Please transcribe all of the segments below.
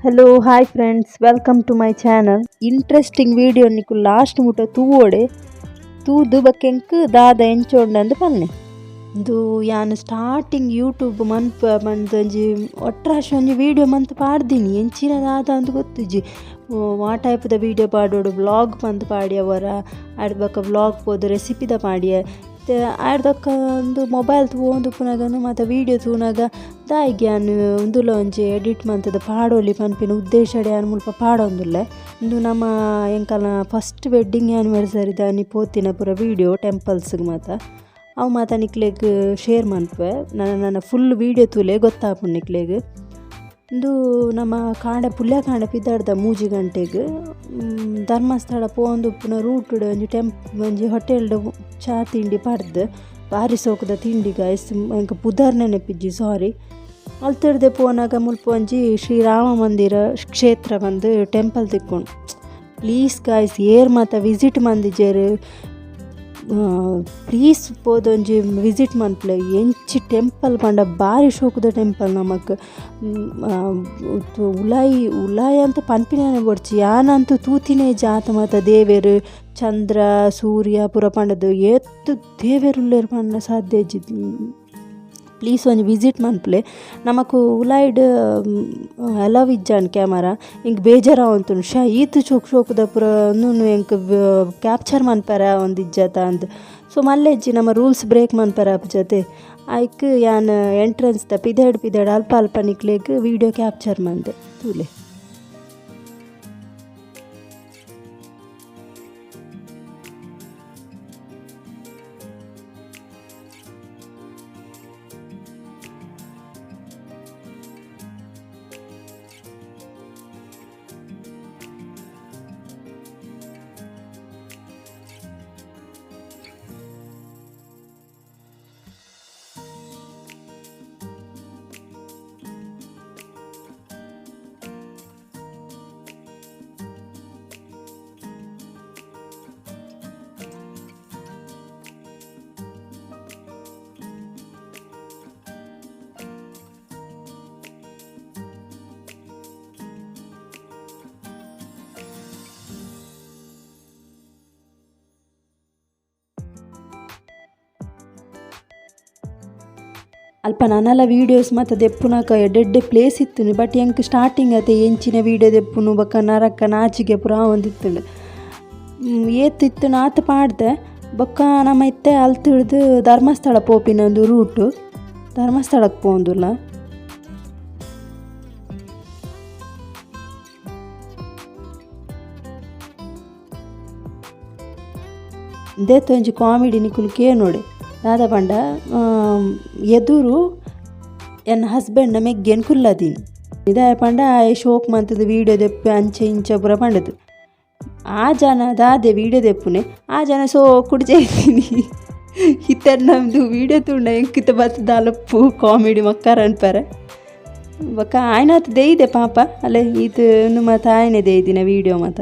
Hello hi friends welcome to my channel interesting video ನಿಕ್ಕು last ಮುಟ ತೂವೋಡೆ ತೂದು ಬಕ್ಕೆಂಕ್ ದಾದ ಎಂಚೋಂಡಂದು ಪನ್ನೆ ಇದು ಯಾನ್ ಸ್ಟಾರ್ಟಿಂಗ್ ಯೂಟ್ಯೂಬ್ ಮನ್ಪ ಬಂದೊಂಜಿ ಒಟ್ರಾಶ ಒಂಜಿ ವಿಡಿಯೋ ಮಂತ್ ಪಾಡ್ದಿನಿ ಎಂಚಿನ ದಾದ ಅಂದು ಗೊತ್ತಿಜ್ಜಿ ಆ ಟೈಪ್ದ ವಿಡಿಯೋ ಪಾಡೋಡು ವ್ಲಾಗ್ ಮಂತ್ ಪಾಡ್ಯವರ ಆಡ್ ಬಕ್ಕ ವ್ಲಾಗ್ ಪೋದು ರೆಸಿಪಿದ ಪಾಡ್ಯ ಆಡ್ದಕ್ಕ ಒಂದು ಮೊಬೈಲ್ ತೂಂದು ಪುನಗನು ಮತ್ತು ವೀಡಿಯೋ ತೂನಾಗ ದಾಯಿಗೆ ಯಾನು ಉಂದುಲ ಒಂಜಿ ಎಡಿಟ್ ಮಂತದ ಪಾಡೋಲಿ ಪನ್ಪಿನ ಉದ್ದೇಶಡೆ ಯಾನು ಮುಲ್ಪ ಪಾಡೊಂದುಲ್ಲೆ ಇಂದು ನಮ್ಮ ಎಂಕಲ್ನ ಫಸ್ಟ್ ವೆಡ್ಡಿಂಗ್ ಆ್ಯನಿವರ್ಸರಿ ದಾನಿ ಪೋತಿನ ಪೂರ ವೀಡಿಯೋ ಟೆಂಪಲ್ಸ್ಗೆ ಮಾತ ಅವು ಮಾತ ನಿಕ್ಲೆಗ್ ಶೇರ್ ಮನ್ಪೆ ನನ್ನ ಫುಲ್ ವೀಡಿಯೋ ತೂಲೆ ಗೊತ್ತಾಪುಂಡು ನಿಕ್ಲೆಗ್ ಇಂದು ನಮ್ಮ ಕಾಂಡೆ ಪುಲ್ಯ ಕಾಂಡೆ ಪಿದ್ದಾಡ್ದ 3 ಗಂಟೆಗೆ ಧರ್ಮಸ್ಥಳ ಪೋಂದು ಪುನಃ ರೂಟುಡು ಒಂಜಿ ಹೋಟೆಲ್ಡ್ ಚಾ ತಿಂಡಿ ಪಡ್ದು ಭಾರಿ ಸೋಕುದ ತಿಂಡಿ ಗಾಯ್ಸ್ ಎಂಕ ಪುದರ್ ನೆನಪಿಜ್ಜಿ ಸಾರಿ ಅಲ್ತಡ್ದೆ ಪೋನಾಗ ಮುಲ್ಪ ಒಂಜಿ ಶ್ರೀರಾಮ ಮಂದಿರ ಕ್ಷೇತ್ರ ಬಂದು ಟೆಂಪಲ್ ತಿಕ್ಕೊಂಡು ಪ್ಲೀಸ್ ಗಾಯ್ಸ್ ಏರ್ ಮಾತ ವಿಸಿಟ್ ಮಂದಿಜೇರು ಪ್ಲೀಸ್ ಪೋದೊಂಜಿ ವಿಸಿಟ್ ಮನ್ಪ್ಲೆ ಎಂಚಿ ಟೆಂಪಲ್ ಪಂಡ ಭಾರಿ ಶೋಕುದ ಟೆಂಪಲ್ ನಮಕ್ ಉಲಾಯಿ ಅಂತ ಪನ್ಪಿನೇ ಬಡ್ಚಿ ಯಾನಂತೂ ತೂತಿನೇ ಜಾತ ಮಾತ ದೇವೇರು ಚಂದ್ರ ಸೂರ್ಯ ಪುರ ಪಂಡದು ಎತ್ತು ದೇವೇರುಲ್ಲೇರು ಪಂಡ ಸಾಧ್ಯ ಪ್ಲೀಸ್ ಒಂಜಿ ವಿಸಿಟ್ ಮನ್ಪ್ಲೆ ನಮಕ್ ಉಲಾಯ್ಡ್ ಅಲವ್ ಇಜ್ಜಾನ್ ಕ್ಯಾಮರಾ ಇಂಕ್ ಬೇಜಾರ ಉಂಟು ಈತ್ ಶೋಕುದ ಪುರ ಎಂಕ್ ಕ್ಯಾಪ್ಚರ್ ಮನ್ಪರ ಒಂದು ಇಜ್ಜತ ಅಂದ್ ಸೊ ಮಲ್ಲೆಜ್ಜಿ ನಮ್ಮ ರೂಲ್ಸ್ ಬ್ರೇಕ್ ಮನ್ಪರ ಜೊತೆ ಆಯ್ಕ್ ಯಾನ್ ಎಂಟ್ರೆನ್ಸ್ ಪಿದೇಡ್ ಅಲ್ಪ ಅಲ್ಪ ನಿಕ್ಲೆಗ್ ವೀಡಿಯೋ ಕ್ಯಾಪ್ಚರ್ ಮಂದೆ ತೂಲೆ ಅಲ್ಪ ನನ್ನಲ್ಲ ವೀಡಿಯೋಸ್ ಮತ್ತು ದೆಪ್ಪುನಕ ಎಡ್ಡೆಡ್ಡೆ ಪ್ಲೇಸ್ ಇತ್ತು ಬಟ್ ಎಂಕ್ ಸ್ಟಾರ್ಟಿಂಗ್ ಅತೆ ಎಂಚಿನ ವೀಡಿಯೋ ದೆಪ್ಪುನು ಬೊಕ್ಕ ನರಕ್ಕ ನಾಚಿಗೆ ಪುರ ಒಂದಿತ್ತು ಏತಿತ್ತು ನಾತ ಪಾಡ್ದೆ ಬೊಕ್ಕ ನಮ್ಮ ಇತ್ತೆ ಅಲ್ತಿಡ್ದು ಧರ್ಮಸ್ಥಳ ಪೋಪಿನ ಒಂದು ರೂಟು ಧರ್ಮಸ್ಥಳಕ್ಕೆ ಪೋಂದುಲ್ಲ ದೇತು ಒಂಜಿ ಕಾಮಿಡಿ ನಿಕುಲು ನೋಡಿ ದಾದ ಪಂಡ ಎದುರು ಎನ್ನ ಹಸ್ಬೆಂಡ್ನ ಮೆಗ್ಗೆನ್ ಕುಲ್ಲದೀನಿ ಇದಾಯ ಪಂಡ ಶೋಕ್ ಮಂತದ ವೀಡಿಯೋ ದೆಪ್ಪೆ ಅಂಚೆ ಇಂಚ ಪುರ ಪಂಡದು ಆ ಜನ ದಾದೆ ವೀಡಿಯೋ ದೆಪ್ಪುನೆ ಆ ಜನ ಸೋ ಕುಡ್ಜಾಯ್ತೀನಿ ಇತರ ನಮ್ಮದು ವೀಡಿಯೋ ತುಂಡ ಎಂಕಿತ ಬತ್ತದ ಅಲಪ್ಪು ಕಾಮಿಡಿ ಮಕ್ಕಾರ ಅನ್ಪಾರೆ ಬೊಕ್ಕ ಆಯ್ನತ್ ದೇಯ್ದೆ ಪಾಪ ಅಲ್ಲೇ ಇದು ಮತ್ತು ಆಯ್ನೆ ದೇಯ್ದಿನ ವೀಡಿಯೋ ಮಾತ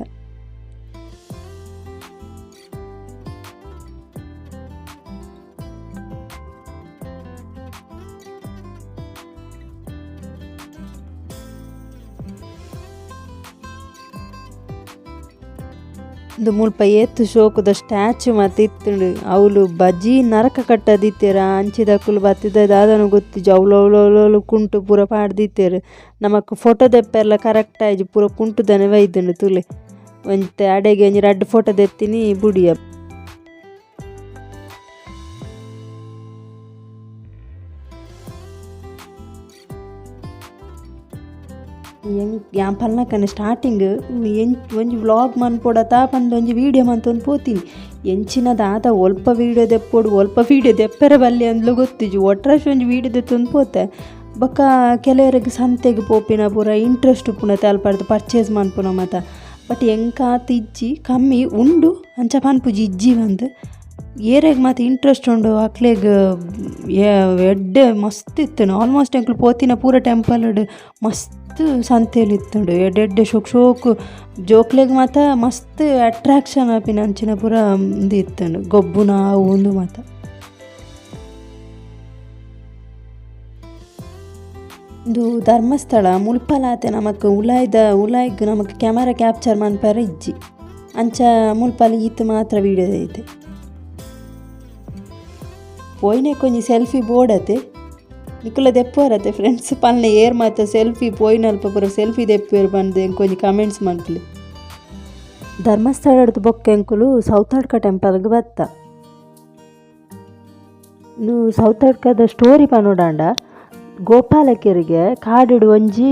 ಇದು ಮುಲ್ಪ ಏತ್ತು ಶೋಕುದ ಸ್ಟ್ಯಾಚು ಮತ್ತು ಇತ್ತುಂಡು ಅವಳು ಬಜ್ಜಿ ನರಕ ಕಟ್ಟದಿತ್ತೇರ ಅಂಚಿದಕ್ಕುಲು ಬತ್ತಿದ ದಾದನು ಗೊತ್ತಿಜ್ಜು ಅವಳು ಕುಂಟು ಪೂರ ಪಾಡ್ದಿತ್ತೇರು ನಮಕ್ ಫೋಟೋ ದೆಪ್ಪೆಲ್ಲ ಕರೆಕ್ಟ್ ಆಯ್ಜು ಪೂರ ಕುಂಟುದನೆ ವೈದ್ದುಂಡು ತುಲೆ ಒಂತೆ ಅಡೆಗೆ ಒಂಜಿ 2 ಫೋಟೋ ದೆತ್ತಿನಿ ಬುಡಿಯ ಯಾನ್ ಪಲ್ನಕನೆ ಸ್ಟಾರ್ಟಿಂಗ್ ಒಂಜಿ ವ್ಲಾಗ್ ಮನ್ಪೊಡತ ಪಂಡ ಒಂಜಿ ವೀಡಿಯೋ ಮಂತೊಂದು ಪೋತೀನಿ ಎಂಚಿನ ದಾದ ಒಲ್ಪ ವೀಡಿಯೋ ದೆಪ್ಪೋಡು ಒಲ್ಪ ವೀಡಿಯೋ ದೆಪ್ಪೆರ ಬಲ್ಲೆ ಅಂದ್ಲು ಗೊತ್ತಿಜ್ಜು ಒಟ್ರಾಶ ಒಂಜಿ ವೀಡಿಯೋ ದೆತ್ತೊಂದು ಪೋತೆ ಬೊಕ್ಕ ಕೆಲವರಿಗೆ ಸಂತೆಗೆ ಪೋಪಿನ ಪೂರ ಇಂಟ್ರೆಸ್ಟ್ ಪುನ ತಲ್ಪಡ್ದು ಪರ್ಚೇಸ್ ಮನ್ಪುನ ಮಾತ ಬಟ್ ಎಂಕಾತ ಇಜ್ಜಿ ಕಮ್ಮಿ ಉಂಡು ಅಂಚ ಪನ್ಪುಜಿ ಇಜ್ಜಿ ಬಂದು ಏರೆಗ್ ಮತ್ತು ಇಂಟ್ರೆಸ್ಟ್ ಉಂಡು ಅಕ್ಲೆಗ್ ಎಡ್ಡೆ ಮಸ್ತ್ ಇತ್ತು ಆಲ್ಮೋಸ್ಟ್ ಎಂಕ್ಲು ಪೋತಿನ ಪೂರ ಟೆಂಪಲ್ ಮಸ್ತ್ ಸಂತೆಯಲ್ಲಿ ಇತ್ತುಂಡು ಎಡ್ಡೆ ಶೋಕು ಜೋಕ್ಲೆಗ್ ಮಾತ ಮಸ್ತ್ ಅಟ್ರಾಕ್ಷನ್ ಆಪಿನ ಅಂಚಿನ ಪೂರ ಇದು ಇತ್ತುಂಡು ಗೊಬ್ಬುನ ಒಂದು ಮಾತ ಇದು ಧರ್ಮಸ್ಥಳ ಮುಲ್ಪಲಾತೆ ನಮಕ್ ಉಲಾಯ್ಗ್ ನಮಕ್ ಕ್ಯಾಮರಾ ಕ್ಯಾಪ್ಚರ್ ಮನ್ಪರ ಇಜ್ಜಿ ಅಂಚ ಮುಲ್ಪಲ ಈತ್ ಮಾತ್ರ ವೀಡಿಯೋ ಐತೆ ಪೋಯ್ನೆ ಕೊಂಚ ಸೆಲ್ಫಿ ಬೋಡತೆ ನಿಕುಲ ದೆಪ್ಪೋರತೆ ಫ್ರೆಂಡ್ಸ್ ಪನ್ಲೆ ಏರ್ ಮಾತ ಸೆಲ್ಫಿ ಪೋಯ್ನಲ್ಪ ಪೂರ ಸೆಲ್ಫಿ ದೆಪ್ಪೇರು ಬಂದೆ ಕೊಂಚ ಕಮೆಂಟ್ಸ್ ಮನ್ಪಲಿ ಧರ್ಮಸ್ಥಳದ ಬೊಕ್ಕ ಎಂಕುಲು ಸೌತಾಡ್ಕ ಟೆಂಪಲ್ಗೆ ಬತ್ತ ಸೌತಾಡ್ಕದ ಸ್ಟೋರಿ ಪನೋಡಾಂಡ ಗೋಪಾಲಕರಿಗೆ ಕಾಡಿಡು ಒಂಜಿ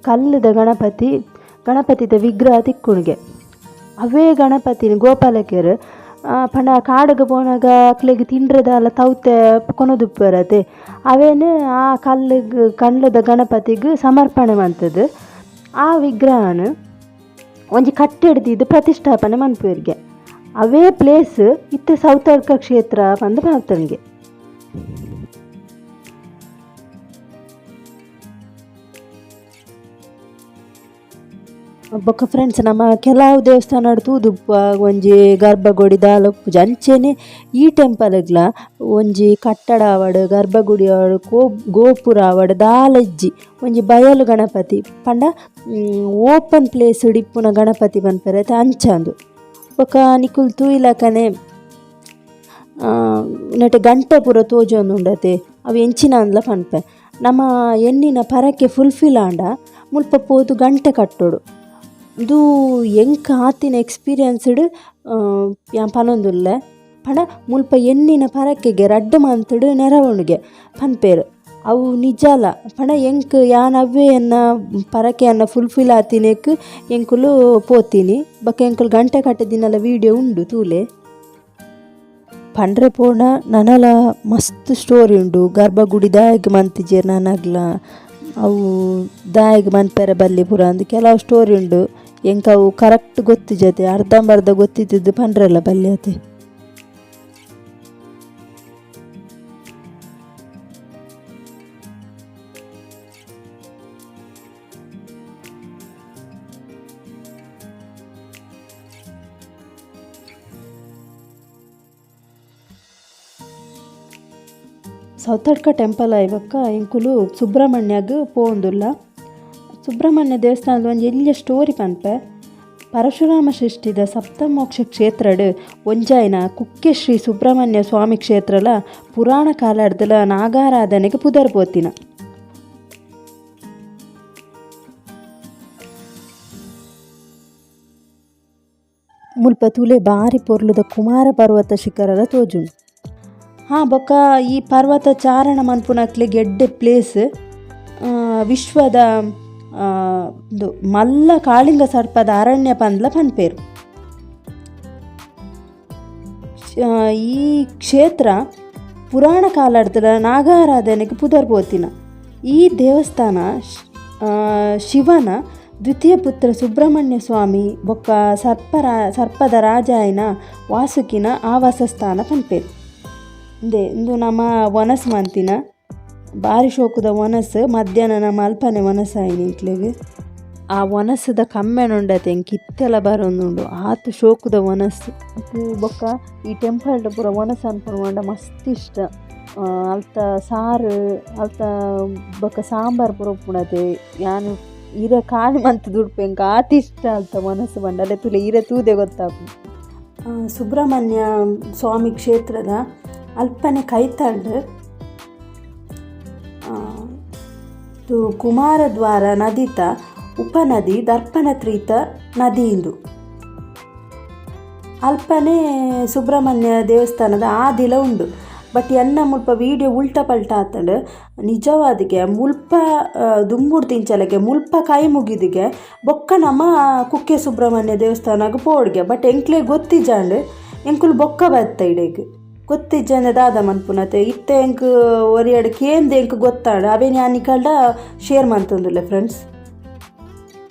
ಕಲ್ಲದ ಗಣಪತಿದ ವಿಗ್ರಹ ತಿಕ್ಕುಣಿಗೆ ಅವೇ ಗಣಪತಿನ ಗೋಪಾಲಕರು ಪಂಡ ಕಾಡಿಗೆ ಪೋನಾಗ ಅಕ್ಲೆಗೆ ತಿಂಡ್ರದಲ್ಲ ತೌತೆ ಕೊನದುಪ್ಪರತೆ ಅವೇನು ಆ ಕಲ್ಲದ ಗಣಪತಿಗೆ ಸಮರ್ಪಣೆ ಮಾಡ್ತದೆ ಆ ವಿಗ್ರಹನ ಒಂಜಿ ಕಟ್ಟೆಡ್ದಿದ್ದು ಪ್ರತಿಷ್ಠಾಪನೆ ಮನ್ಪೇರಿಗೆ ಅವೇ ಪ್ಲೇಸ್ ಇತ್ತೆ ಸೌತಾಡ್ಕ ಕ್ಷೇತ್ರ ಬಂದು ಮಾಡ್ತನಿಗೆ ಬೊಕ್ಕ ಫ್ರೆಂಡ್ಸ್ ನಮ್ಮ ಕೆಲವು ದೇವಸ್ಥಾನ ತೂದುಪ್ಪ ಒಂಜಿ ಗರ್ಭಗುಡಿ ದಾಲಪ್ಪು ಅಂಚೆನೆ ಈ ಟೆಂಪಲ್ಗ್ಲ ಒಂಜಿ ಕಟ್ಟಡ ಆವಡ್ ಗರ್ಭಗುಡಿ ಆವಡ್ ಗೋಪುರ ಆವಡ್ ದಾಲಜ್ಜಿ ಒಂಜಿ ಬಯಲು ಗಣಪತಿ ಪಂಡ ಓಪನ್ ಪ್ಲೇಸ್ ಡಿಪ್ಪುನ ಗಣಪತಿ ಪನ್ಪೆರೆ ಅಂಚಂದು ಬೊಕ್ಕ ನಿಕುಲ್ ತೂಯಿಲಕನೆ ನೆಟೆ ಗಂಟೆ ಪೂರ ತೋಜೊಂದು ಉಂಡತೆ ಅವು ಎಂಚಿನ ಅಂದ್ಲ ಪನ್ಪೆ ನಮ್ಮ ಎಣ್ಣಿನ ಪರಕ್ಕೆ ಫುಲ್ಫಿಲ್ ಆಂಡ ಮುಲ್ಪ ಪೋದು ಗಂಟೆ ಕಟ್ಟೋಡು ಇದು ಎಂಕ ಆತಿನ ಎಕ್ಸ್ಪೀರಿಯನ್ಸ್ಡ್ ಯಾನ್ ಪನೊಂದುಲ್ಲೆ ಪಂಡ ಮುಲ್ಪ ಎಣ್ಣಿನ ಪರಕೆಗೆ ರಡ್ಡು ಮಂತುಡು ನೆರವಣಿಗೆ ಪನ್ಪೇರು ಅವು ನಿಜಾಲ ಪಂಡ ಎಂಕ್ ಯಾನ್ ಅವ್ವೆಯನ್ನ ಪರಕೆಯನ್ನ ಫುಲ್ಫಿಲ್ ಆತಿನೇಕ್ ಎಂಕುಲು ಪೋತೀನಿ ಬಕ್ಕ ಎಂಕುಲು ಗಂಟೆ ಕಟ್ಟದಿನಲ್ಲ ವೀಡಿಯೋ ಉಂಡು ತೂಲೆ ಪಂಡ್ರೆ ಪೋಣ ನನಲ ಮಸ್ತ್ ಸ್ಟೋರಿ ಉಂಡು ಗರ್ಭಗುಡಿ ದಾಯಗ್ ಮಂತಿಜೇರ್ ನನಗ್ಲ ಅವು ದಾಯಗ್ ಮನ್ಪೆರೆ ಬಲ್ಲಿ ಪೂರ ಅಂದು ಕೆಲವು ಸ್ಟೋರಿ ಉಂಡು ಎಂಕ ಅವು ಕರೆಕ್ಟ್ ಗೊತ್ತಿಜತೆ ಅರ್ಧಂಬರ್ಧ ಗೊತ್ತಿದ್ದು ಪಂಡ್ರೆಲ್ಲ ಬಲ್ಲಿ ಅತೆ ಸೌತಾಡ್ಕ ಟೆಂಪಲ್ ಆಯ್ವಕ್ಕ ಇಂಕುಲು ಸುಬ್ರಹ್ಮಣ್ಯಗ್ ಪೋಂದುಲ್ಲ ಸುಬ್ರಹ್ಮಣ್ಯ ದೇವಸ್ಥಾನದ ಒಂಜಿ ಎಲ್ಲಿಯ ಸ್ಟೋರಿ ಪನ್ಪೆ ಪರಶುರಾಮ ಸೃಷ್ಟಿದ ಸಪ್ತಮೋಕ್ಷ ಕ್ಷೇತ್ರಡ್ ಒಂಜಾಯಿನ ಕುಕ್ಕೆ ಶ್ರೀ ಸುಬ್ರಹ್ಮಣ್ಯ ಸ್ವಾಮಿ ಕ್ಷೇತ್ರಲ ಪುರಾಣ ಕಾಲಡ್ದಲ ನಾಗಾರಾಧನೆಗೆ ಪುದರ್ ಪೋತಿನ ಮುಲ್ಪ ತುಲೆ ಬಾರಿ ಪೊರ್ಲುದ ಕುಮಾರ ಪರ್ವತ ಶಿಖರದ ತೋಜುಂಡು ಬೊಕ್ಕ ಈ ಪರ್ವತ ಚಾರಣ ಮನ್ಪುನಕ್ಲೆ ಗೆಡ್ಡೆ ಪ್ಲೇಸ್ ವಿಶ್ವದ ಮಲ್ಲ ಕಾಳಿಂಗ ಸರ್ಪದ ಅರಣ್ಯ ಪಂದ್ಲ ಪನ್ಪೇರು ಈ ಕ್ಷೇತ್ರ ಪುರಾಣ ಕಾಲಡ್ದಲ ನಾಗಾರಾಧನೆಗೆ ಪುದರ್ ಪೋತಿನ ಈ ದೇವಸ್ಥಾನ ಶಿವನ ದ್ವಿತೀಯ ಪುತ್ರ ಸುಬ್ರಹ್ಮಣ್ಯ ಸ್ವಾಮಿ ಬೊಕ್ಕ ಸರ್ಪದ ರಾಜಾಯನ ವಾಸುಕಿನ ಆವಾಸ ಸ್ಥಾನ ಪನ್ಪೇರು ಇಂದು ನಮ್ಮ ವನಸ್ ಮಂತಿನ ಬಾರಿ ಶೋಕುದ ವನಸ್ ಮಧ್ಯಾಹ್ನ ನಮ್ಮ ಅಲ್ಪನೆ ವನಸಾಯಿನಿ ಇಂಕ್ಲೆಗ್ ಆ ವನಸ್ದ ಕಮ್ಮೆನುಂಡತೆ ಎಂಕ್ ಇತ್ತೆಲ ಬರೋಂದುಂಡು ಆತು ಶೋಕುದ ವನಸ್ ಬೊಕ್ಕ ಈ ಟೆಂಪಲ್ಡ್ ಪೂರ ವನಸ್ ಅನ್ಪುಂಡ ಮಸ್ತ್ ಇಷ್ಟ ಅಲ್ತ ಸಾರು ಅಲ್ತ ಬೊಕ್ಕ ಸಾಂಬಾರ್ ಪೂರ ಉಪ್ಪುಣತೆ ಯಾನು ಇರ ಕಾಣಿ ಮಂತ್ ದುಡ್ಪೆ ಎಂಕ್ ಆತ ಇಷ್ಟ ಅಲ್ತ ವನಸ್ ಬಂಡ ಅಲ್ಲೆ ತುಲೆ ಇರ ತೂದೆ ಗೊತ್ತಾಪು ಸುಬ್ರಹ್ಮಣ್ಯ ಸ್ವಾಮಿ ಕ್ಷೇತ್ರದ ಅಲ್ಪನೆ ಕೈತಾಂಡ್ ಕುಮಾರದ್ವಾರ ನದಿತ ಉಪನದಿ ದರ್ಪಣತ್ರೀತ ನದಿಯಿಂದು ಅಲ್ಪನೆ ಸುಬ್ರಹ್ಮಣ್ಯ ದೇವಸ್ಥಾನದ ಆದಿಲ ಉಂಡು ಬಟ್ ಎನ್ನ ಮುಲ್ಪ ವೀಡಿಯೋ ಉಲ್ಟ ಪಲ್ಟ ಆತಂಡು ನಿಜವಾದಿಗೆ ಮುಲ್ಪ ದುಂಬುಡು ತಿಂಚಲಗೆ ಮುಲ್ಪ ಕೈ ಮುಗಿದಿಗೆ ಬೊಕ್ಕ ನಮ್ಮ ಕುಕ್ಕೆ ಸುಬ್ರಹ್ಮಣ್ಯ ದೇವಸ್ಥಾನಕ್ಕೆ ಪೋಡ್ಗೆ ಬಟ್ ಎಂಕ್ಲೆ ಗೊತ್ತಿಜಾಂಡ್ ಎಂಕುಲು ಬೊಕ್ಕ ಬತ್ತ ಇಡೆಗ್ ಗೊತ್ತಿಜ್ಜಂದೆ ದಾದ ಮನ್ಪುನತೆ ಇತ್ತೆ ಎಂಕ್ ಒರಿಯಡ್ ಕೇಂದ್ ಎಂಕ್ ಗೊತ್ತಾಡ ಅವೇನು ಯಾನಿಕಲ್ಡ ಶೇರ್ ಮಂತೊಂದುಲ್ಲೆ ಫ್ರೆಂಡ್ಸ್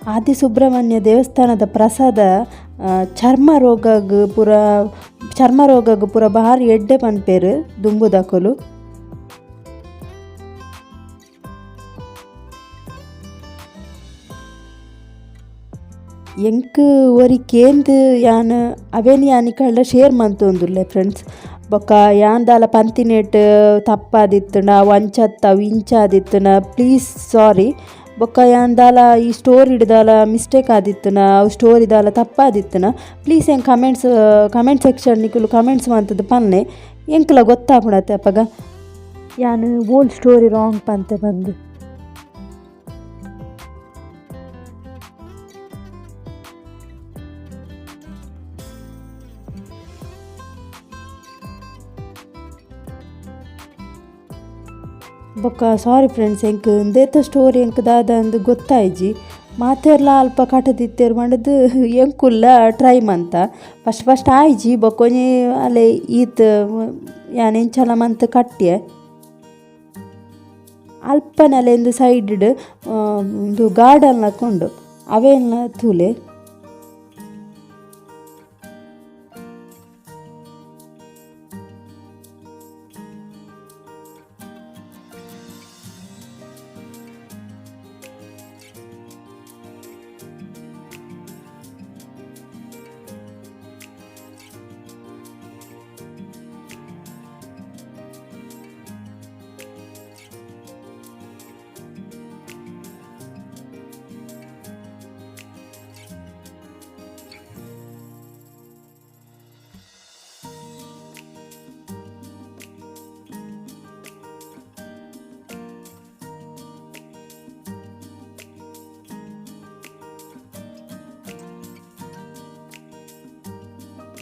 ಆದಿ ಸುಬ್ರಹ್ಮಣ್ಯ ದೇವಸ್ಥಾನದ ಪ್ರಸಾದ ಚರ್ಮ ರೋಗಗ್ ಪೂರ ಭಾರಿ ಎಡ್ಡೆ ಪನ್ಪೇರು ದುಂಬುದಕುಲು ಎಂಕ್ ಒರಿ ಕೇಂದ್ ಯಾನ್ ಅವೇನು ಯಾನಿಕಲ್ಡ ಶೇರ್ ಮಂತೊಂದುಲ್ಲೆ ಫ್ರೆಂಡ್ಸ್ ಬೊಕ್ಕ ಯಾಂದಾಲ ಪಂತಿನೇಟ್ ತಪ್ಪಾದಿತ್ತುಂಡ ವಂಚತ್ತಾವು ಇಂಚಾದಿತ್ತುನ ಪ್ಲೀಸ್ ಸಾರಿ. ಬೊಕ್ಕ ಯಾಂದಾಲ ಈ ಸ್ಟೋರಿಡ್ದಾಲ ಮಿಸ್ಟೇಕ್ ಆದಿತ್ತುನ ಅವು ಸ್ಟೋರಿದಾಲ ತಪ್ಪಾದಿತ್ತುನ ಪ್ಲೀಸ್ ಹೆಂಗೆ ಕಮೆಂಟ್ ಸೆಕ್ಷನ್ ನಿಕ್ಕಲು ಕಮೆಂಟ್ಸ್ ಮಂತದ್ದು ಪನ್ನೆ ಎಂಕಲ ಗೊತ್ತಾಪುಣತ್ತೆ ಅಪ್ಪಗ ಯಾನು ಓಲ್ ಸ್ಟೋರಿ ರಾಂಗ್ ಪಂತೆ ಬಂದು. ಬೊಕ್ಕ ಸಾರಿ ಫ್ರೆಂಡ್ಸ್ ಎಂಕ್ ಇಂದೇತ ಸ್ಟೋರಿ ಎಂಕ್ ದಾದ ಅಂದು ಗೊತ್ತಾಯ್ಜಿ ಮಾತೆರ್ಲ ಅಲ್ಪ ಕಟದಿತ್ತೇರು ಮಾಡಿದ್ದು ಎಂಕುಲ್ಲ ಟ್ರೈ ಮಂತ ಫಸ್ಟ್ ಆಯ್ಜಿ ಬೊಕ್ಕೊಂಜಿ ಅಲೆ ಈತ್ ಯಾನ್ ಎಂಚಲ ಮಂತ್ ಕಟ್ಟ್ಯೆ ಅಲ್ಪನಲೆ ಒಂದು ಸೈಡ್ ಒಂದು ಗಾರ್ಡನ್ ಹಾಕೊಂಡು ಅವೆಲ್ಲ ತೂಲೆ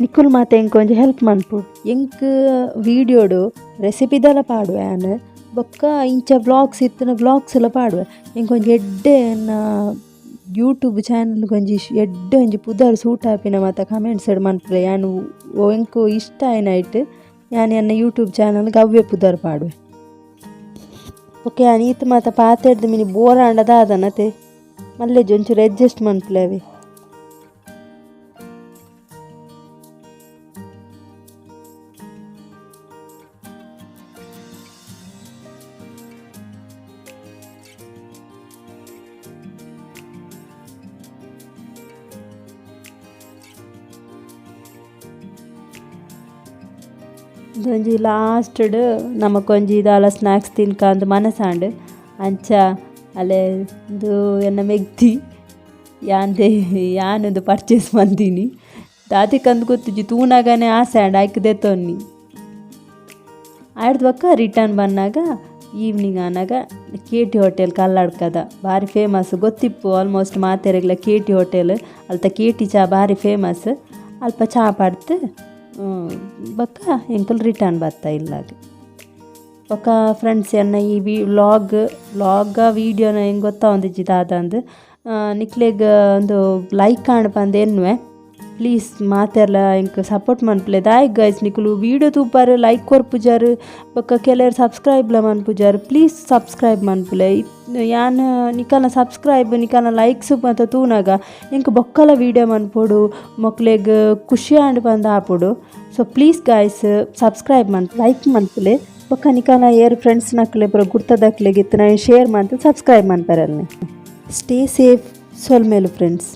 ನಿಕ್ಕುಲ್ ಮಾತೆ ಎಂಕ್ ಒಂಜಿ ಹೆಲ್ಪ್ ಮನ್ಪು ಎಂಕ್ ವೀಡಿಯೋಡು ರೆಸಿಪಿದೆಲ್ಲ ಪಾಡುವೆ ಆ್ಯನ್ ಬೊಕ್ಕ ಇಂಚ ವ್ಲಾಗ್ಸ್ ಇತ್ತಿನ ವ್ಲಾಗ್ಸ್ ಎಲ್ಲ ಪಾಡುವೆ ಎಂಕ್ ಒಂಜಿ ಎಡ್ಡೆ ಯೂಟ್ಯೂಬ್ ಚಾನಲ್ಗೊಂಜಿ ಎಡ್ಡೆ ಒಂಜಿ ಪುದರ್ ಸೂಟ್ ಆಪಿನ ಮಾತ ಕಮೆಂಟ್ಸ್ ಮನ್ಪುಲೆ ಯಾನು ಎಂಕು ಇಷ್ಟ ಆಯ್ನಾಯ್ಟ್ ಯಾನ್ ಎನ್ನ ಯೂಟ್ಯೂಬ್ ಚಾನಲ್ಗೆ ಅವ್ವೆ ಪುದರ್ ಪಾಡುವೆ. ಓಕೆ ಯಾನ್ ಈತ್ ಮಾತ ಪಾತೆಡ್ದು ಮಿನಿ ಬೋರ್ ಆಂಡದಾದನತೆ ಮಲ್ಲೆ ಒಂಚೂರು ಅಡ್ಜಸ್ಟ್ ಮನ್ಪುಲೆ ಅವೆ. ಇದೊಂಜಿ ಲಾಸ್ಟ್ಡ್ ನಮಕೊಂಜಿ ಇದಾಲ ಸ್ನ್ಯಾಕ್ಸ್ ತಿನ್ಕಂದು ಮನಸಾಂಡ್ ಅಂಚ ಅಲೆ ಇದು ಎನ್ನ ಮೆಗ್ದಿ ಯಾನದು ಪರ್ಚೇಸ್ ಮಂದೀನಿ ದಾತಿಕಂದು ಗೊತ್ತುಜಿ ತೂನಾಗನೆ ಆಸೆ ಆಂಡ್ ಆಯ್ಕದೆ ತೊನ್ನಿ ಆಯ್ದು ಬಕ್ಕ ರಿಟರ್ನ್ ಬನ್ನಾಗ ಈವ್ನಿಂಗ್ ಆನಾಗ KT ಹೋಟೆಲ್ ಕಲ್ಲಡ್ಕದ ಭಾರಿ ಫೇಮಸ್ ಗೊತ್ತಿಪ್ಪು ಆಲ್ಮೋಸ್ಟ್ ಮಾತೆರೆಗ್ಲ KT ಹೋಟೆಲ್ ಅಲ್ತ KT ಚಾ ಭಾರಿ ಫೇಮಸ್ ಅಲ್ಪ ಚಾ ಪಡ್ತು ಬೊಕ್ಕ ಎಂಕಲ್ ರಿಟರ್ನ್ ಬರ್ತಾ ಇಲ್ಲಾಗ ಬೊಕ್ಕ ಫ್ರೆಂಡ್ಸ್ ಎನ್ನ ಈ ವ್ಲಾಗ ವೀಡಿಯೋನ ಹೆಂಗೆ ಗೊತ್ತಾ ಒಂದಿಜ್ಜಿ ದಾದಂದು ನಿಕ್ಲೆಗ್ ಒಂದು ಲೈಕ್ ಕಾಣಪಂದು ಎನ್ನುವೆ ಪ್ಲೀಸ್ ಮಾತೆರ್ಲ ಎಂಕ್ ಸಪೋರ್ಟ್ ಮನ್ಪುಲೆ ದಾಯ್ ಗೈಸ್ ನಿಕುಲು ವೀಡಿಯೋ ತೂಪಾರು ಲೈಕ್ ಕೊರ್ಪುಜಾರು ಬೊಕ್ಕ ಕೆಲವರು ಸಬ್ಸ್ಕ್ರೈಬ್ಲ ಮನ್ಪುಜಾರು ಪ್ಲೀಸ್ ಸಬ್ಸ್ಕ್ರೈಬ್ ಮನ್ಪುಲೆ ಯಾನ್ ನಿಕಲ್ನ ಸಬ್ಸ್ಕ್ರೈಬ್ ನಿಕಲ್ನ ಲೈಕ್ಸ್ ಮತ್ತು ತೂನಾಗ ಎಂಕ್ ಬೊಕ್ಕಲ ವೀಡಿಯೋ ಮನ್ಪೊಡು ಮೊಕ್ಲೆಗ್ ಖುಷಿ ಆಂಡ್ ಬಂದು ಆಪುಡು. ಸೊ ಪ್ಲೀಸ್ ಗೈಸ್ ಸಬ್ಸ್ಕ್ರೈಬ್ ಮನ್ಪು ಲೈಕ್ ಮನ್ಪುಲೆ ಬೊಕ್ಕ ನಿಕಲ್ನ ಏರ್ ಫ್ರೆಂಡ್ಸ್ ನಕ್ಲೆ ಪೂರ ಗುರ್ತದಕ್ಲೆಗಿತ್ತು ನಾನು ಶೇರ್ ಮಾಡ್ತು ಸಬ್ಸ್ಕ್ರೈಬ್ ಮನ್ಪರಲ್ನೆ. ಸ್ಟೇ ಸೇಫ್ ಸೊಲ್ಮೇಲು ಫ್ರೆಂಡ್ಸ್.